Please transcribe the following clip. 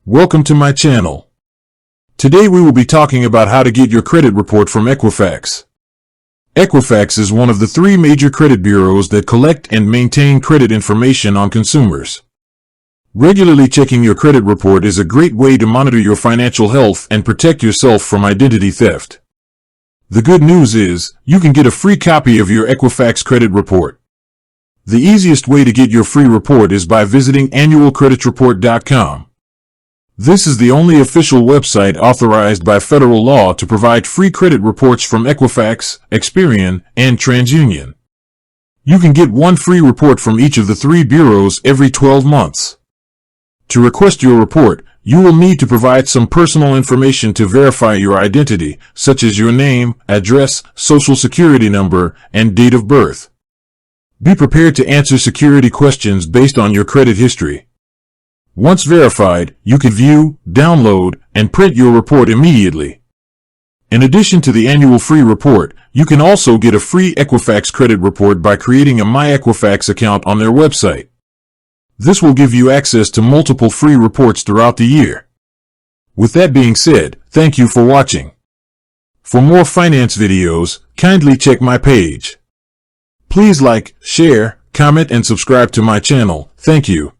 Welcome to my channel. Today we will be talking about how to get your credit report from Equifax. Equifax is one of the 3 major credit bureaus that collect and maintain credit information on consumers. Regularly checking your credit report is a great way to monitor your financial health and protect yourself from identity theft. The good news is, you can get a free copy of your Equifax credit report. The easiest way to get your free report is by visiting annualcreditreport.com. This is the only official website authorized by federal law to provide free credit reports from Equifax, Experian, and TransUnion. You can get one free report from each of the 3 bureaus every 12 months. To request your report, you will need to provide some personal information to verify your identity, such as your name, address, social security number, and date of birth. Be prepared to answer security questions based on your credit history. Once verified, you can view, download, and print your report immediately. In addition to the annual free report, you can also get a free Equifax credit report by creating a My Equifax account on their website. This will give you access to multiple free reports throughout the year. With that being said, thank you for watching. For more finance videos, kindly check my page. Please like, share, comment, and subscribe to my channel. Thank you.